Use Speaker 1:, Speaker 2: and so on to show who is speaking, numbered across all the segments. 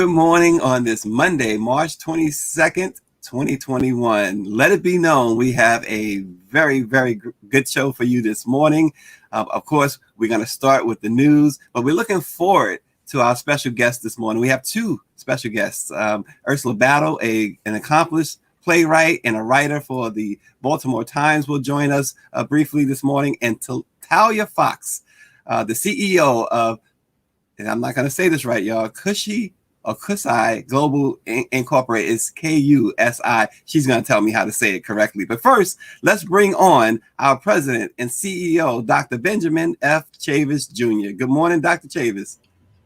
Speaker 1: Good morning on this Monday, March 22nd, 2021. Let it be known we have a very good show for you this morning. Of course, we're going to start with the news, but we're looking forward to our special guest this morning. We have two special guests. Ursula Battle, an accomplished playwright and a writer for the Baltimore Times, will join us briefly this morning, and Talia Fox, the CEO of, and I'm not going to say this right, y'all, KUSI or KUSI Global Incorporated. Is KUSI. She's going to tell me how to say it correctly. But first, let's bring on our president and CEO, Dr. Benjamin F. Chavis Jr. Good morning, Dr. Chavis.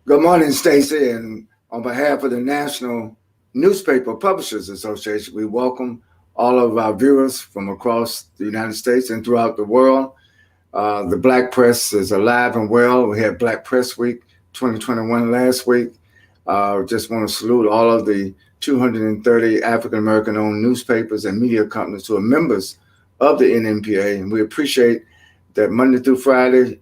Speaker 2: Good morning, Stacy. And on behalf of the National Newspaper Publishers Association, we welcome all of our viewers from across the United States and throughout the world. The Black press is alive and well. We had Black Press Week 2021 last week. Just want to salute all of the 230 African-American owned newspapers and media companies who are members of the NNPA. And we appreciate that Monday through Friday,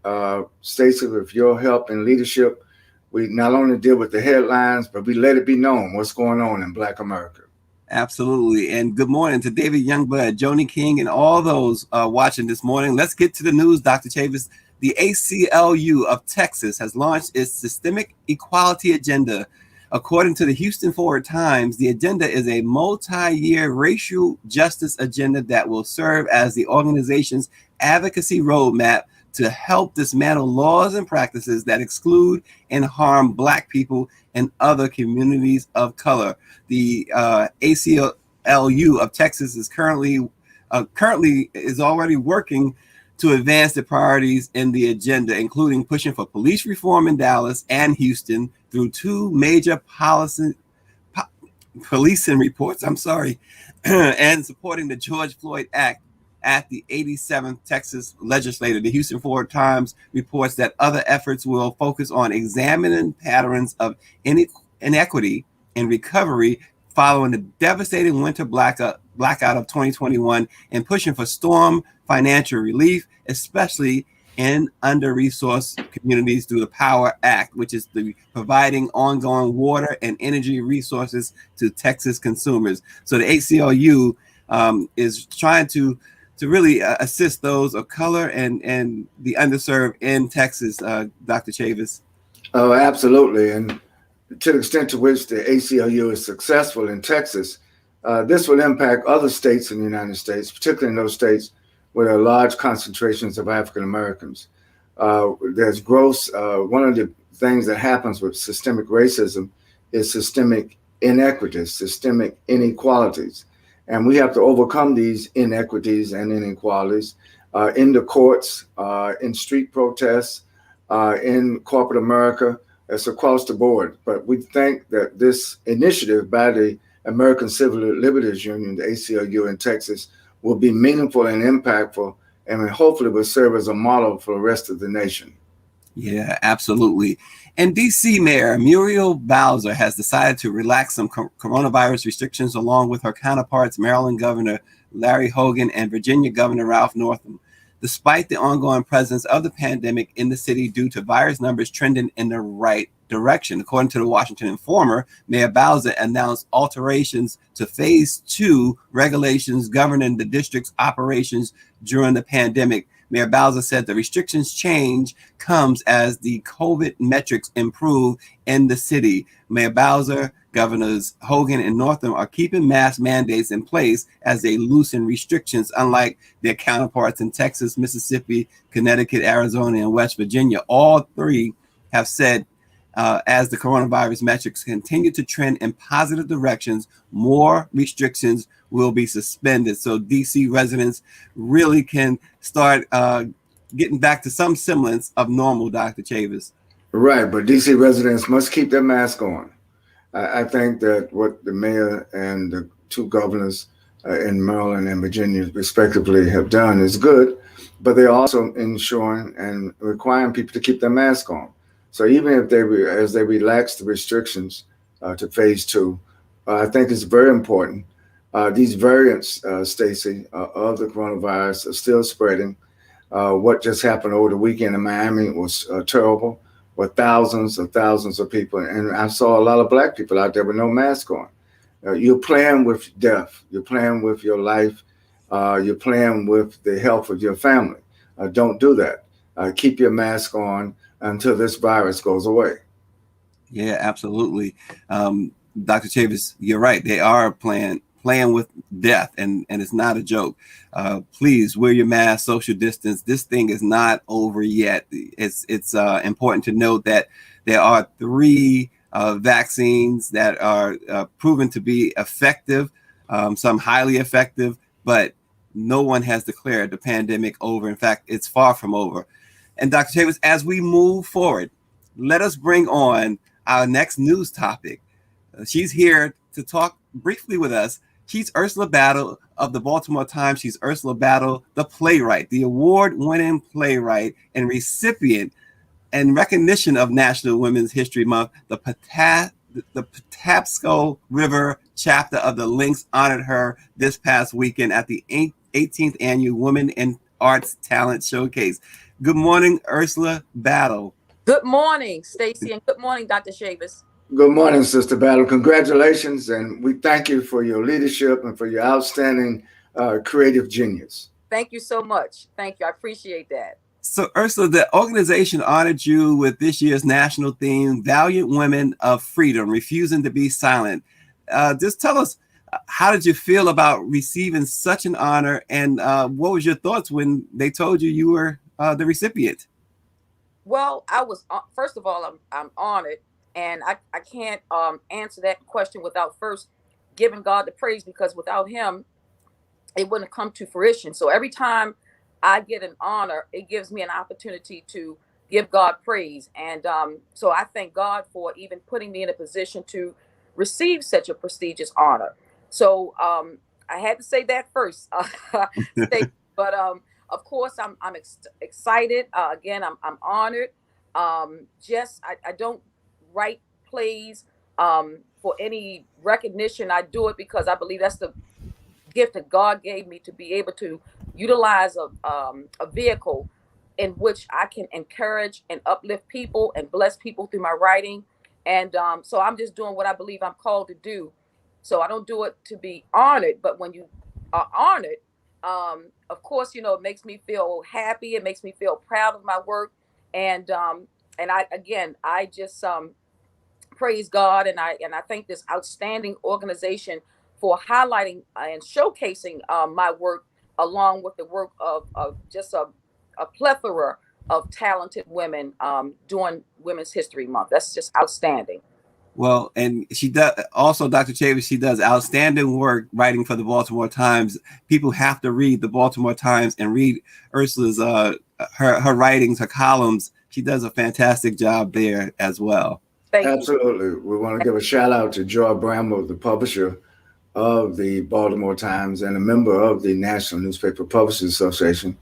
Speaker 2: Stacey, with your help and leadership, we not only deal with the headlines, but we let it be known what's going on in Black America.
Speaker 1: Absolutely. And good morning to David Youngblood, Joni King, and all those watching this morning. Let's get to the news, Dr. Chavis. The ACLU of Texas has launched its Systemic Equality Agenda. According to the Houston Forward Times, the agenda is a multi-year racial justice agenda that will serve as the organization's advocacy roadmap to help dismantle laws and practices that exclude and harm Black people and other communities of color. The ACLU of Texas is currently already working to advance the priorities in the agenda, including pushing for police reform in Dallas and Houston through two major policing reports, and supporting the George Floyd Act at the 87th Texas legislature. The Houston Forward Times reports that other efforts will focus on examining patterns of inequity and recovery following the devastating winter blackout of 2021 and pushing for storm financial relief, especially in under-resourced communities through the POWER Act, which is providing ongoing water and energy resources to Texas consumers. So the ACLU is trying to really assist those of color and the underserved in Texas, Dr. Chavis.
Speaker 2: Oh, absolutely. And to the extent to which the ACLU is successful in Texas, this will impact other states in the United States, particularly in those states where there are large concentrations of African Americans. There's gross, one of the things that happens with systemic racism is systemic inequities, systemic inequalities. And we have to overcome these inequities and inequalities in the courts, in street protests, in corporate America. It's across the board. But we think that this initiative by the American Civil Liberties Union, the ACLU in Texas, will be meaningful and impactful, and hopefully will serve as a model for the rest of the nation.
Speaker 1: Yeah, absolutely. And DC Mayor Muriel Bowser has decided to relax some coronavirus restrictions along with her counterparts, Maryland Governor Larry Hogan and Virginia Governor Ralph Northam, despite the ongoing presence of the pandemic in the city due to virus numbers trending in the right direction. According to the Washington Informer, Mayor Bowser announced alterations to phase 2 regulations governing the district's operations during the pandemic. Mayor Bowser said the restrictions change comes as the COVID metrics improve in the city. Mayor Bowser, Governors Hogan and Northam are keeping mask mandates in place as they loosen restrictions, unlike their counterparts in Texas, Mississippi, Connecticut, Arizona, and West Virginia. All three have said as the coronavirus metrics continue to trend in positive directions, more restrictions will be suspended. So DC residents really can start getting back to some semblance of normal, Dr. Chavis.
Speaker 2: Right, but DC residents must keep their mask on. I think that what the mayor and the two governors in Maryland and Virginia respectively have done is good, but they're also ensuring and requiring people to keep their mask on. So even if as they relax the restrictions to phase 2, I think it's very important. These variants, Stacey, of the coronavirus are still spreading. What just happened over the weekend in Miami was terrible. with thousands and thousands of people. And I saw a lot of black people out there with no mask on. You're playing with death. You're playing with your life. You're playing with the health of your family. Don't do that. Keep your mask on until this virus goes away.
Speaker 1: Yeah, absolutely. Dr. Chavis, you're right. They are playing with death, and it's not a joke. Please wear your mask, social distance. This thing is not over yet. It's important to note that there are 3 vaccines that are proven to be effective, some highly effective, but no one has declared the pandemic over. In fact, it's far from over. And Dr. Chavis, as we move forward, let us bring on our next news topic. She's here to talk briefly with us. She's Ursula Battle of the Baltimore Times. She's Ursula Battle, the playwright, the award-winning playwright and recipient and recognition of National Women's History Month. The Patapsco River chapter of the Lynx honored her this past weekend at the 18th Annual Women in Arts Talent Showcase. Good morning, Ursula Battle.
Speaker 3: Good morning, Stacy, and good morning, Dr. Chavis.
Speaker 2: Good morning, Sister Battle. Congratulations, and we thank you for your leadership and for your outstanding creative genius.
Speaker 3: Thank you so much. Thank you. I appreciate that.
Speaker 1: So, Ursula, the organization honored you with this year's national theme, Valiant Women of Freedom, Refusing to Be Silent. Just tell us, how did you feel about receiving such an honor, and what was your thoughts when they told you you were the recipient?
Speaker 3: Well, I was, first of all, I'm honored, and I can't answer that question without first giving God the praise, because without him, it wouldn't come to fruition. So every time I get an honor, it gives me an opportunity to give God praise. And so I thank God for even putting me in a position to receive such a prestigious honor. So I had to say that first. But of course, I'm excited. Again, I'm honored. I don't write plays for any recognition. I do it because I believe that's the gift that God gave me, to be able to utilize a vehicle in which I can encourage and uplift people and bless people through my writing. And so I'm just doing what I believe I'm called to do. So I don't do it to be honored, but when you are honored, of course, it makes me feel happy. It makes me feel proud of my work. And I just praise God, and I thank this outstanding organization for highlighting and showcasing my work, along with the work of just a plethora of talented women during Women's History Month. That's just outstanding.
Speaker 1: Well, and she does also, Dr. Chavis, she does outstanding work writing for the Baltimore Times. People have to read the Baltimore Times and read Ursula's her writings, her columns. She does a fantastic job there as well.
Speaker 2: Absolutely. We want to give a shout out to Joy Bramwell, the publisher of the Baltimore Times and a member of the National Newspaper Publishers Association.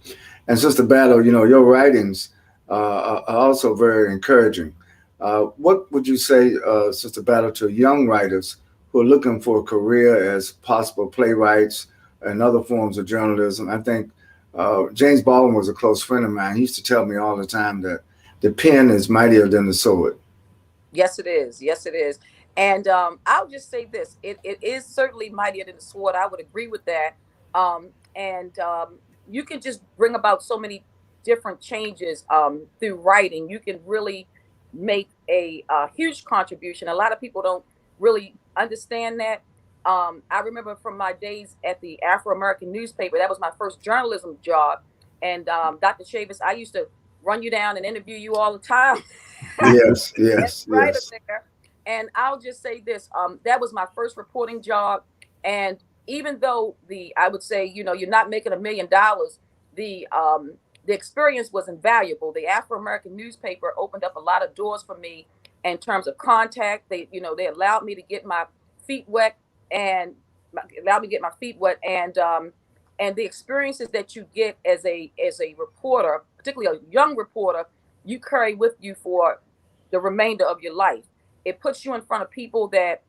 Speaker 2: And Sister Battle, your writings are also very encouraging. What would you say, Sister Battle, to young writers who are looking for a career as possible playwrights and other forms of journalism? I think James Baldwin was a close friend of mine. He used to tell me all the time that the pen is mightier than the sword.
Speaker 3: Yes, it is. Yes, it is. And I'll just say this. It is certainly mightier than the sword. I would agree with that. You can just bring about so many different changes through writing. You can really make a huge contribution. A lot of people don't really understand that. I remember from my days at the Afro-American newspaper, that was my first journalism job. And Dr. Chavis, I used to run you down and interview you all the time.
Speaker 2: Yes.
Speaker 3: Right up there. And I'll just say this, that was my first reporting job. And even though I would say, you're not making $1 million, the experience was invaluable. The Afro-American newspaper opened up a lot of doors for me in terms of contact. They allowed me to get my feet wet and the experiences that you get as a reporter, particularly a young reporter, you carry with you for the remainder of your life. It puts you in front of people that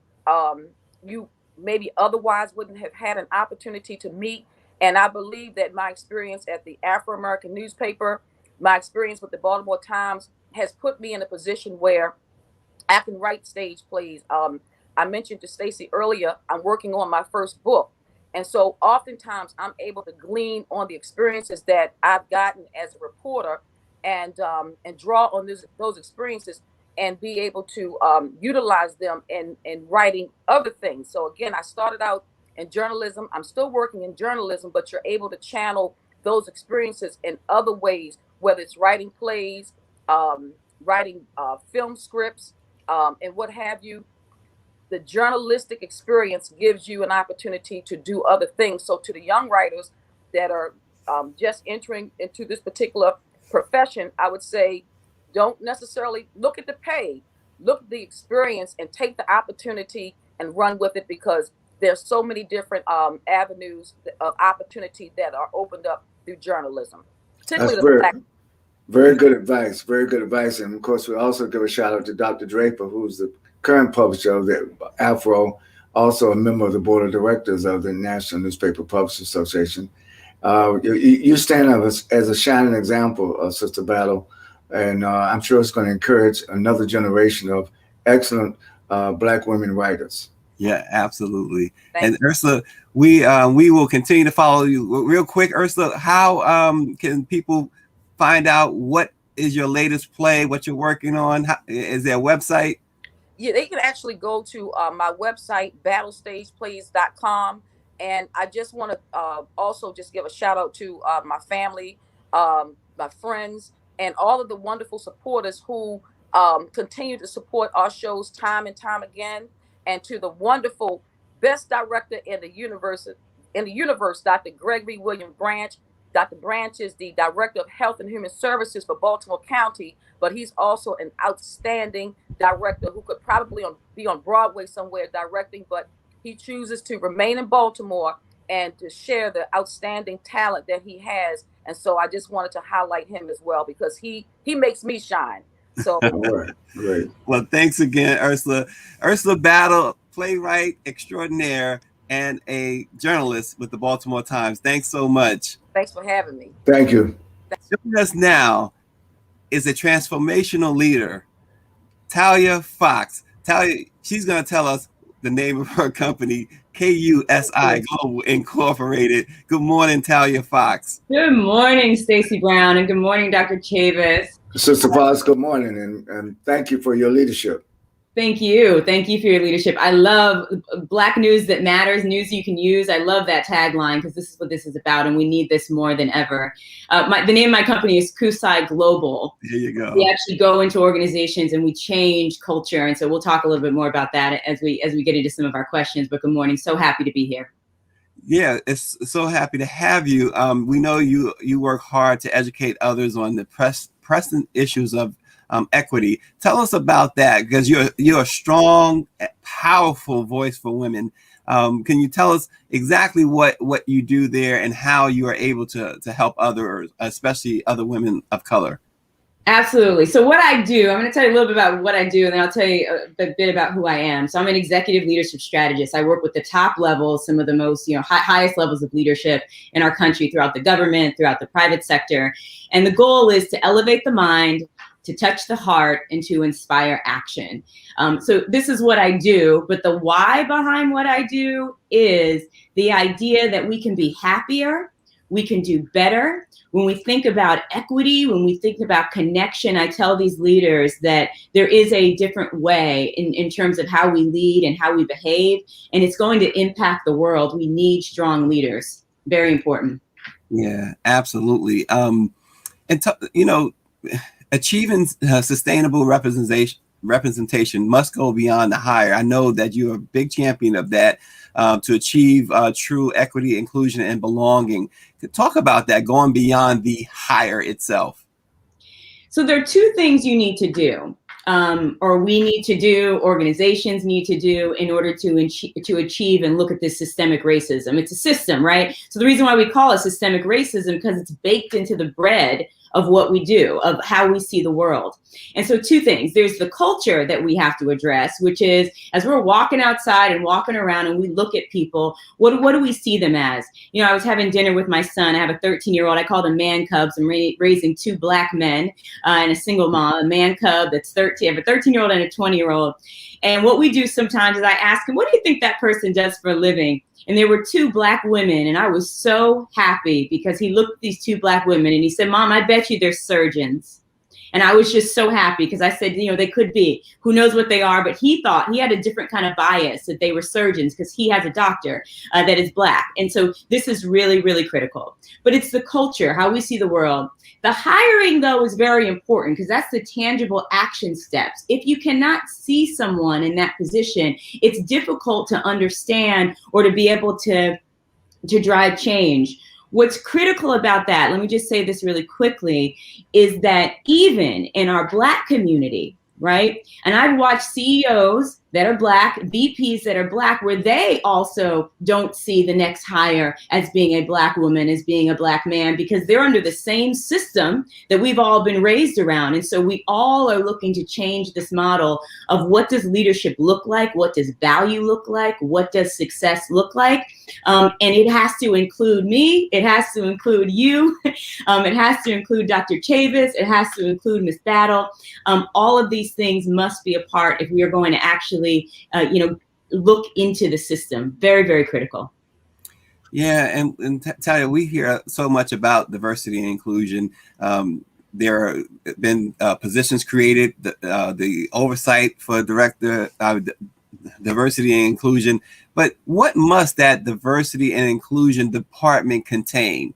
Speaker 3: you maybe otherwise wouldn't have had an opportunity to meet. And I believe that my experience at the Afro-American newspaper, my experience with the Baltimore Times, has put me in a position where I can write stage plays. I mentioned to Stacy earlier, I'm working on my first book. And so oftentimes I'm able to glean on the experiences that I've gotten as a reporter and draw on those experiences and be able to utilize them in writing other things. So again, I started out in journalism. I'm still working in journalism, but you're able to channel those experiences in other ways, whether it's writing plays, writing film scripts, and what have you. The journalistic experience gives you an opportunity to do other things. So to the young writers that are just entering into this particular profession, I would say, don't necessarily look at the pay, look at the experience and take the opportunity and run with it, because there's so many different avenues of opportunity that are opened up through journalism, particularly
Speaker 2: That's
Speaker 3: the Black.
Speaker 2: very good advice. Very good advice. And of course, we also give a shout out to Dr. Draper, who's the current publisher of the Afro, also a member of the board of directors of the National Newspaper Publishers Association. You stand as a shining example, Sister Battle, and I'm sure it's going to encourage another generation of excellent Black women writers.
Speaker 1: Yeah, absolutely. And Ursula, we will continue to follow you. Real quick, Ursula, how can people find out what is your latest play, what you're working on? Is there a website?
Speaker 3: Yeah, they can actually go to my website, battlestageplays.com. And I just want to also just give a shout out to my family, my friends, and all of the wonderful supporters who continue to support our shows time and time again. And to the wonderful best director in the universe, Dr. Gregory William Branch. Dr. Branch is the Director of Health and Human Services for Baltimore County, but he's also an outstanding director who could probably be on Broadway somewhere directing, but he chooses to remain in Baltimore and to share the outstanding talent that he has. And so I just wanted to highlight him as well, because he makes me shine. So
Speaker 2: Great.
Speaker 1: Well, thanks again, Ursula. Ursula Battle, playwright extraordinaire and a journalist with the Baltimore Times. Thanks so much.
Speaker 3: Thanks for having me.
Speaker 2: Thank you.
Speaker 1: Joining us now is a transformational leader, Talia Fox. Talia, she's going to tell us the name of her company, KUSI Global Incorporated. Good morning, Talia Fox.
Speaker 4: Good morning, Stacey Brown, and good morning, Dr. Chavis.
Speaker 2: Sister Fox, good morning, and thank you for your leadership.
Speaker 4: Thank you. Thank you for your leadership. I love Black news that matters, news you can use. I love that tagline, because this is what this is about, and we need this more than ever. The name of my company is KUSI Global.
Speaker 1: There you go.
Speaker 4: We actually go into organizations and we change culture, and so we'll talk a little bit more about that as we get into some of our questions. But good morning. So happy to be here.
Speaker 1: Yeah, it's so happy to have you. We know you work hard to educate others on the pressing issues of equity. Tell us about that, because you're a strong, powerful voice for women. Can you tell us exactly what you do there and how you are able to help others, especially other women of color?
Speaker 4: Absolutely. So what I do, I'm going to tell you a little bit about what I do, and then I'll tell you a bit about who I am. So I'm an executive leadership strategist. I work with the top levels, some of the most, highest levels of leadership in our country, throughout the government, throughout the private sector. And the goal is to elevate the mind, to touch the heart, and to inspire action. So this is what I do, but the why behind what I do is the idea that we can be happier, we can do better. When we think about equity, when we think about connection, I tell these leaders that there is a different way in terms of how we lead and how we behave, and it's going to impact the world. We need strong leaders. Very important.
Speaker 1: Yeah, absolutely. Achieving sustainable representation must go beyond the hire. I know that you're a big champion of that, to achieve true equity, inclusion, and belonging. Talk about that, going beyond the hire itself.
Speaker 4: So there are two things you need to do, or we need to do, organizations need to do, in order to achieve and look at this systemic racism. It's a system, right? So the reason why we call it systemic racism, because it's baked into the bread of what we do, of how we see the world. And so two things. There's the culture that we have to address, which is as we're walking outside and walking around and we look at people, what do we see them as? You know, I was having dinner with my son. I have a 13-year-old. I call them man cubs. I'm raising two Black men and a single mom, a man cub that's 13. I have a 13-year-old and a 20-year-old. And what we do sometimes is I ask him, what do you think that person does for a living? And there were two Black women, and I was so happy because he looked at these two Black women and he said, Mom, I bet you they're surgeons. And I was just so happy because I said, you know, they could be. Who knows what they are? But he thought he had a different kind of bias that they were surgeons because he has a doctor that is Black. And so this is really, really critical. But it's the culture, how we see the world. The hiring, though, is very important because that's the tangible action steps. If you cannot see someone in that position, it's difficult to understand or to be able to drive change. What's critical about that, let me just say this really quickly, is that even in our Black community, right? And I've watched CEOs that are Black, VPs that are Black, where they also don't see the next hire as being a Black woman, as being a Black man, because they're under the same system that we've all been raised around. And so we all are looking to change this model of what does leadership look like? What does value look like? What does success look like? And it has to include me. It has to include you. It has to include Dr. Chavis. It has to include Ms. Battle. All of these things must be a part if we are going to actually look into the system. Very, very critical.
Speaker 1: Yeah, and Talia, we hear so much about diversity and inclusion. There have been positions created, the oversight for director, diversity and inclusion. But what must that diversity and inclusion department contain?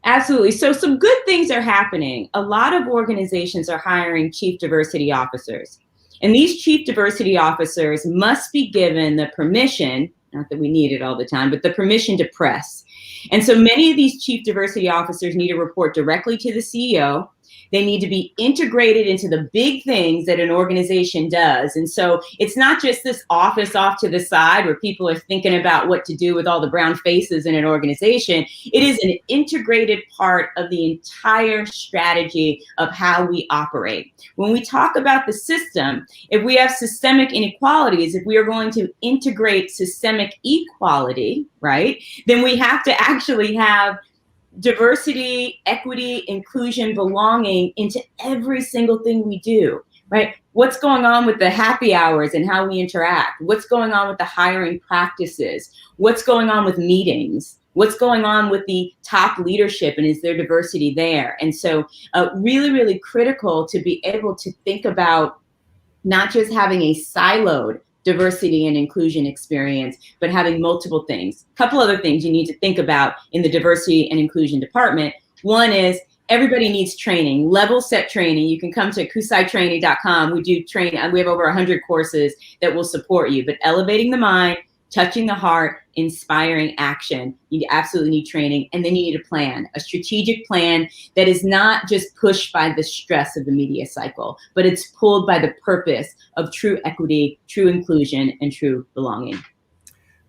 Speaker 4: Absolutely. So some good things are happening. A lot of organizations are hiring chief diversity officers. And these chief diversity officers must be given the permission, not that we need it all the time, but the permission to press. And so many of these chief diversity officers need to report directly to the CEO. They need to be integrated into the big things that an organization does. And so it's not just this office off to the side where people are thinking about what to do with all the brown faces in an organization. It is an integrated part of the entire strategy of how we operate. When we talk about the system, if we have systemic inequalities, if we are going to integrate systemic equality, right, then we have to actually have diversity, equity, inclusion, belonging into every single thing we do, right? What's going on with the happy hours and how we interact? What's going on with the hiring practices? What's going on with meetings? What's going on with the top leadership, and is there diversity there? And so really, really critical to be able to think about not just having a siloed diversity and inclusion experience, but having multiple things. A couple other things you need to think about in the diversity and inclusion department. One is everybody needs training, level set training. You can come to KUSItraining.com. We do training. We have over 100 courses that will support you, but elevating the mind, touching the heart, inspiring action. You absolutely need training. And then you need a plan, a strategic plan that is not just pushed by the stress of the media cycle, but it's pulled by the purpose of true equity, true inclusion, and true belonging.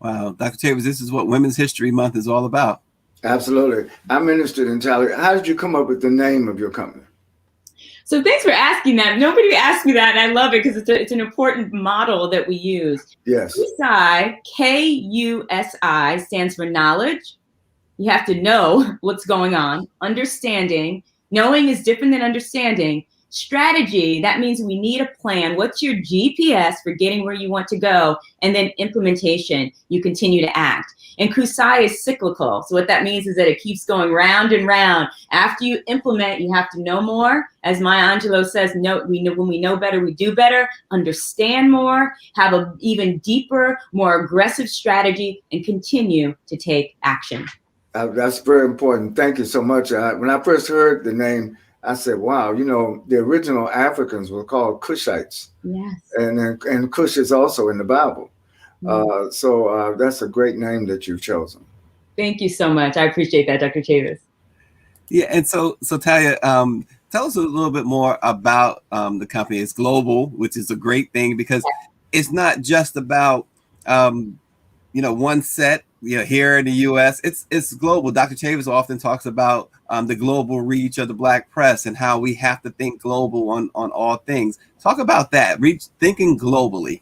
Speaker 1: Wow, Dr. Chavis, this is what Women's History Month is all about.
Speaker 2: Absolutely. I'm interested in Talia. How did you come up with the name of your company?
Speaker 4: So thanks for asking that. Nobody asked me that, and I love it because it's an important model that we use.
Speaker 2: Yes.
Speaker 4: KUSI, K-U-S-I, stands for knowledge. You have to know what's going on. Understanding. Knowing is different than understanding. Strategy, that means we need a plan. What's your GPS for getting where you want to go? And then implementation, you continue to act. And KUSI is cyclical. So what that means is that it keeps going round and round. After you implement, you have to know more. As Maya Angelou says, when we know better, we do better. Understand more, have an even deeper, more aggressive strategy, and continue to take action.
Speaker 2: That's very important. Thank you so much. When I first heard the name, I said, wow, the original Africans were called Cushites.
Speaker 4: Yes.
Speaker 2: And Cush is also in the Bible. So that's a great name that you've chosen.
Speaker 4: Thank you so much. I appreciate that, Dr. Chavis.
Speaker 1: Yeah, and so Talia, tell us a little bit more about the company. It's global, which is a great thing because it's not just about one set, here in the U.S. It's global. Dr. Chavis often talks about the global reach of the Black press and how we have to think global on all things. Talk about that, thinking globally.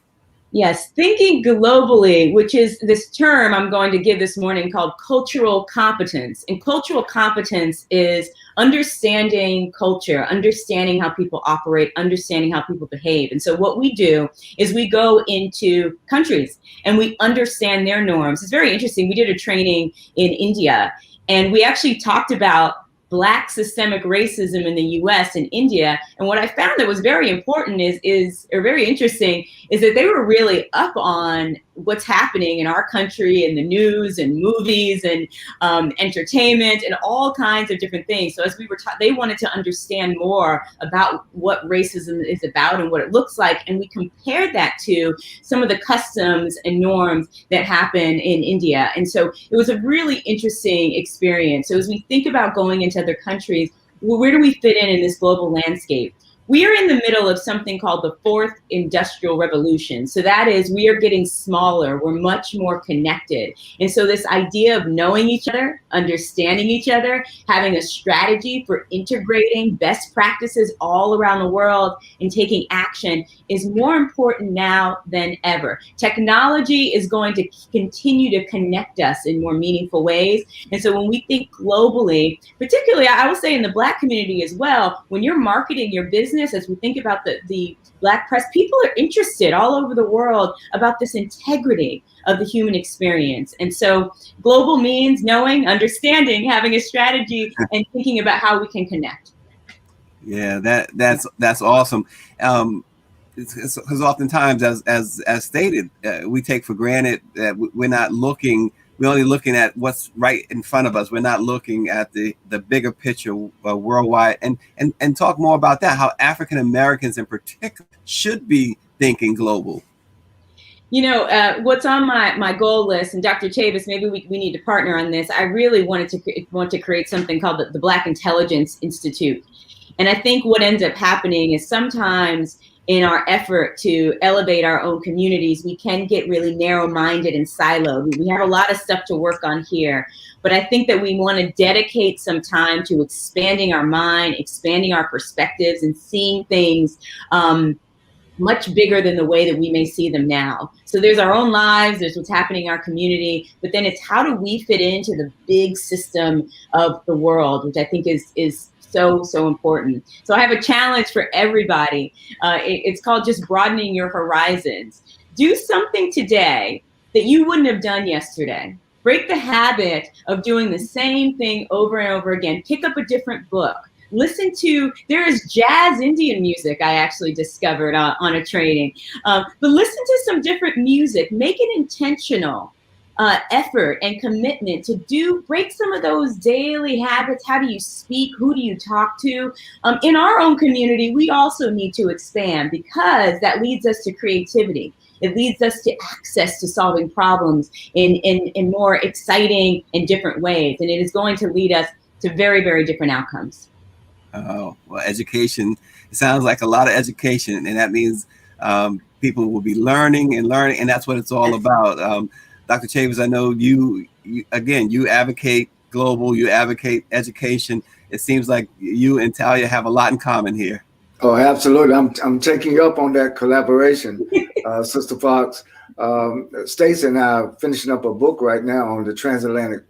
Speaker 4: Yes, thinking globally, which is this term I'm going to give this morning called cultural competence. And cultural competence is understanding culture, understanding how people operate, understanding how people behave. And so what we do is we go into countries and we understand their norms. It's very interesting. We did a training in India, and we actually talked about Black systemic racism in the US and India. And what I found that was very important or very interesting is that they were really up on what's happening in our country and the news and movies and entertainment and all kinds of different things. So as we were they wanted to understand more about what racism is about and what it looks like. And we compared that to some of the customs and norms that happen in India. And so it was a really interesting experience. So as we think about going into other countries, where do we fit in this global landscape? We are in the middle of something called the fourth industrial revolution. So that is, we are getting smaller. We're much more connected. And so this idea of knowing each other, understanding each other, having a strategy for integrating best practices all around the world and taking action is more important now than ever. Technology is going to continue to connect us in more meaningful ways. And so when we think globally, particularly I will say in the Black community as well, when you're marketing your business, as we think about the Black press, people are interested all over the world about this integrity of the human experience. And so global means knowing, understanding, having a strategy, and thinking about how we can connect.
Speaker 1: Yeah, that's awesome. Because oftentimes, as stated, we take for granted that we're only looking at what's right in front of us. We're not looking at the bigger picture worldwide, and talk more about that, how African Americans in particular should be thinking global.
Speaker 4: What's on my goal list, and Dr. Chavis, maybe we need to partner on this. I really want to create something called the Black Intelligence Institute. And I think what ends up happening is sometimes in our effort to elevate our own communities, we can get really narrow-minded and siloed. We have a lot of stuff to work on here, but I think that we want to dedicate some time to expanding our mind, expanding our perspectives, and seeing things much bigger than the way that we may see them now. So there's our own lives, there's what's happening in our community, but then it's how do we fit into the big system of the world, which I think is so important. So I have a challenge for everybody. It's called just broadening your horizons. Do something today that you wouldn't have done yesterday. Break the habit of doing the same thing over and over again. Pick up a different book. There is jazz Indian music I actually discovered on a training. But listen to some different music. Make it intentional. Effort and commitment to break some of those daily habits. How do you speak? Who do you talk to? In our own community, we also need to expand, because that leads us to creativity. It leads us to access to solving problems in more exciting and different ways. And it is going to lead us to very, very different outcomes.
Speaker 1: Oh, well, education, it sounds like a lot of education, and that means people will be learning, and that's what it's all about. Dr. Chavis, I know you advocate global, you advocate education. It seems like you and Talia have a lot in common here.
Speaker 2: Oh, absolutely. I'm taking you up on that collaboration, Sister Fox. Stacey and I are finishing up a book right now on the transatlantic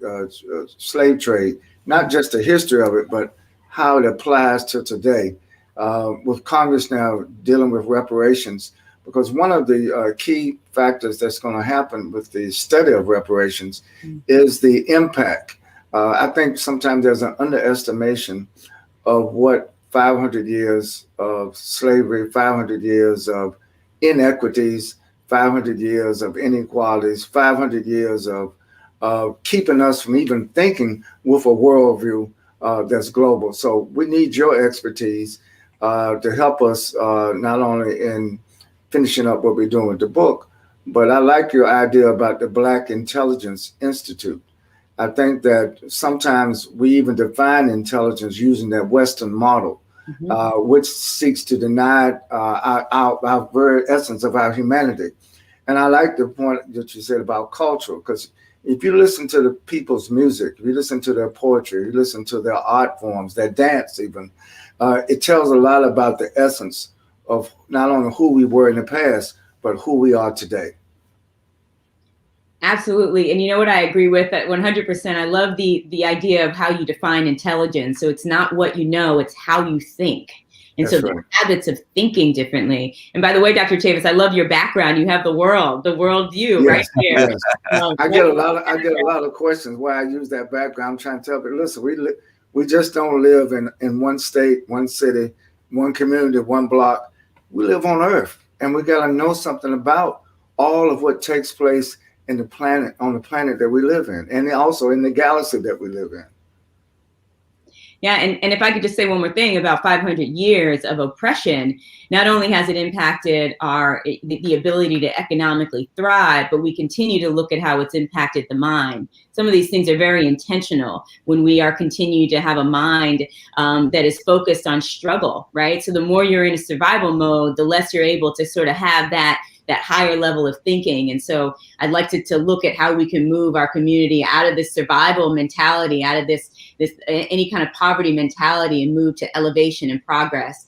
Speaker 2: slave trade, not just the history of it, but how it applies to today, with Congress now dealing with reparations. Because one of the key factors that's going to happen with the study of reparations is the impact. I think sometimes there's an underestimation of what 500 years of slavery, 500 years of inequities, 500 years of inequalities, 500 years of keeping us from even thinking with a worldview that's global. So we need your expertise to help us not only in finishing up what we're doing with the book, but I like your idea about the Black Intelligence Institute. I think that sometimes we even define intelligence using that Western model, which seeks to deny our very essence of our humanity. And I like the point that you said about cultural, because if you listen to the people's music, if you listen to their poetry, you listen to their art forms, their dance even, it tells a lot about the essence of not only who we were in the past, but who we are today.
Speaker 4: Absolutely. And you know what I agree with that 100%. I love the idea of how you define intelligence. So it's not what you know, it's how you think. And
Speaker 2: That's
Speaker 4: so
Speaker 2: right.
Speaker 4: the habits of thinking differently. And by the way, Dr. Chavis, I love your background. You have the world view right here.
Speaker 2: Yes. I get a lot of questions why I use that background. I'm trying to tell people, listen, we just don't live in one state, one city, one community, one block. We live on Earth, and we got to know something about all of what takes place on the planet that we live in, and also in the galaxy that we live in.
Speaker 4: Yeah, and if I could just say one more thing about 500 years of oppression, not only has it impacted the ability to economically thrive, but we continue to look at how it's impacted the mind. Some of these things are very intentional when we are continue to have a mind that is focused on struggle, right? So the more you're in a survival mode, the less you're able to sort of have that higher level of thinking. And so I'd like to look at how we can move our community out of this survival mentality, out of this any kind of poverty mentality, and move to elevation and progress,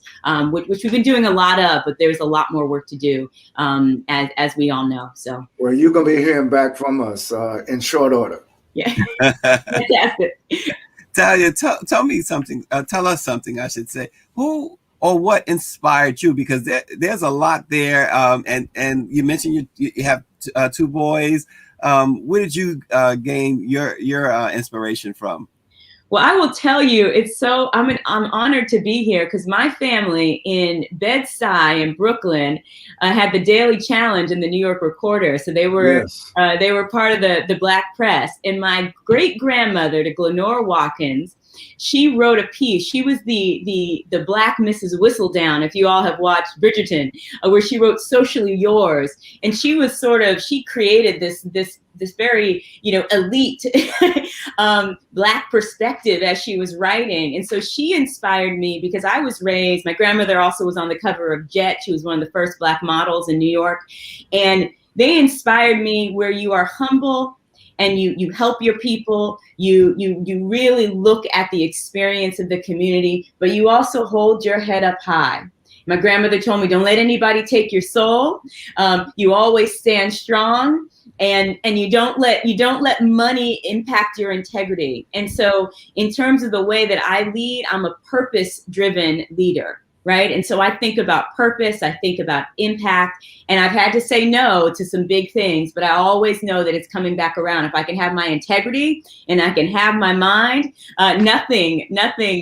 Speaker 4: which we've been doing a lot of, but there's a lot more work to do, as we all know. So,
Speaker 2: well, you're gonna be hearing back from us in short order.
Speaker 4: Yeah, fantastic.
Speaker 1: Talia, tell me something. Tell us something, I should say. Who or what inspired you? Because there's a lot there, and you mentioned you have two boys. Where did you gain your inspiration from?
Speaker 4: Well, I will tell you, I'm honored to be here because my family in Bed-Stuy in Brooklyn had the Daily Challenge in the New York Recorder. So they were part of the Black press. And my great grandmother, the Glenora Watkins, she wrote a piece. She was the Black Mrs. Whistledown, if you all have watched Bridgerton, where she wrote Socially Yours. And she was she created this very, elite Black perspective as she was writing. And so she inspired me because I was raised, my grandmother also was on the cover of Jet. She was one of the first Black models in New York. And they inspired me where you are humble and you help your people, you really look at the experience of the community, but you also hold your head up high. My grandmother told me, don't let anybody take your soul. You always stand strong, and you don't let money impact your integrity. And so in terms of the way that I lead, I'm a purpose-driven leader. Right. And so I think about purpose, I think about impact, and I've had to say no to some big things, but I always know that it's coming back around. If I can have my integrity and I can have my mind, nothing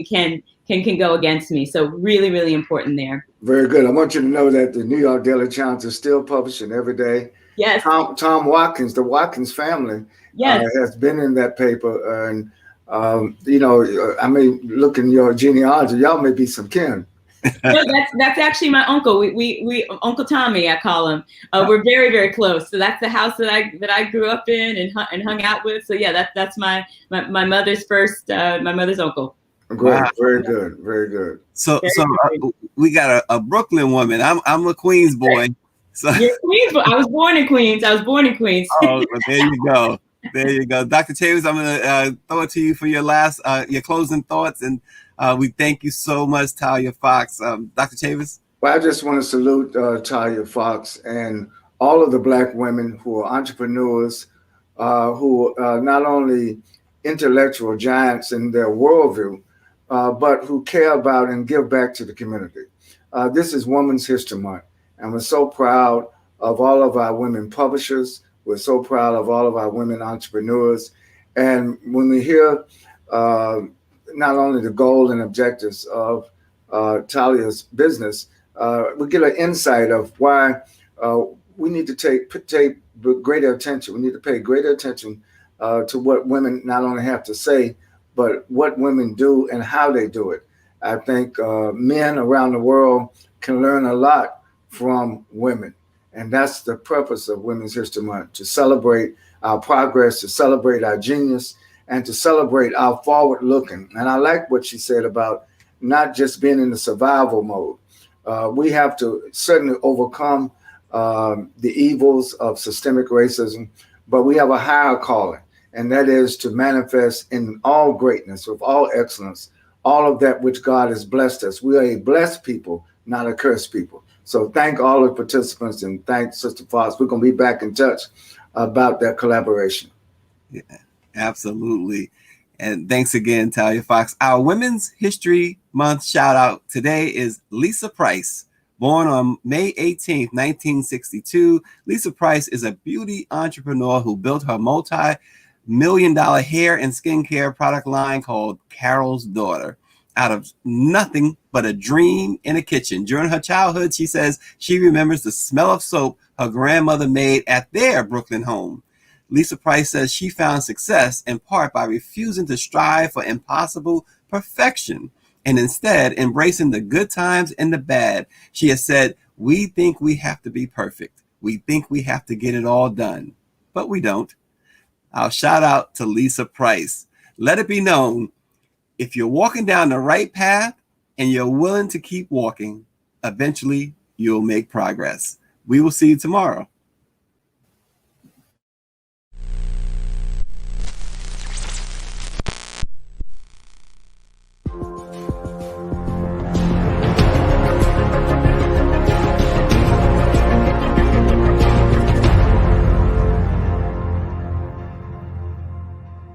Speaker 4: can go against me. So really, really important there.
Speaker 2: Very good. I want you to know that the New York Daily Challenge is still publishing every day.
Speaker 4: Yes.
Speaker 2: Tom Watkins, the Watkins family,
Speaker 4: yes,
Speaker 2: has been in that paper. And, I mean, look in your genealogy, y'all may be some kin.
Speaker 4: No, that's actually my uncle. We Uncle Tommy, I call him. We're very, very close. So that's the house that I grew up in and hung out with. So yeah, that's my mother's my mother's uncle.
Speaker 2: Great, wow. Very good, very good.
Speaker 1: So we got a Brooklyn woman. I'm a Queens boy. So
Speaker 4: you're Queens boy. I was born in Queens.
Speaker 1: Oh, well, there you go. There you go, Dr. Chavis. I'm gonna throw it to you for your last your closing thoughts, and we thank you so much, Talia Fox. Dr. Chavis?
Speaker 2: Well, I just want to salute Talia Fox and all of the Black women who are entrepreneurs, who are not only intellectual giants in their worldview, but who care about and give back to the community. This is Women's History Month, and we're so proud of all of our women publishers. We're so proud of all of our women entrepreneurs. And when we hear not only the goal and objectives of Talia's business, we get an insight of why we need to take greater attention. We need to pay greater attention to what women not only have to say, but what women do and how they do it. I think men around the world can learn a lot from women. And that's the purpose of Women's History Month, to celebrate our progress, to celebrate our genius, and to celebrate our forward looking. And I like what she said about not just being in the survival mode. We have to certainly overcome the evils of systemic racism, but we have a higher calling, and that is to manifest in all greatness, with all excellence, all of that which God has blessed us. We are a blessed people, not a cursed people. So thank all the participants, and thank Sister Fox. We're going to be back in touch about that collaboration.
Speaker 1: Yeah, absolutely. And thanks again, Talia Fox. Our Women's History Month shout out today is Lisa Price. Born on May 18th, 1962, Lisa Price is a beauty entrepreneur who built her multi-million-dollar hair and skincare product line called Carol's Daughter out of nothing but a dream in a kitchen. During her childhood, she says she remembers the smell of soap her grandmother made at their Brooklyn home. Lisa Price says she found success in part by refusing to strive for impossible perfection and instead embracing the good times and the bad. She has said, we think we have to be perfect. We think we have to get it all done, but we don't. I'll shout out to Lisa Price. Let it be known, if you're walking down the right path and you're willing to keep walking, eventually you'll make progress. We will see you tomorrow.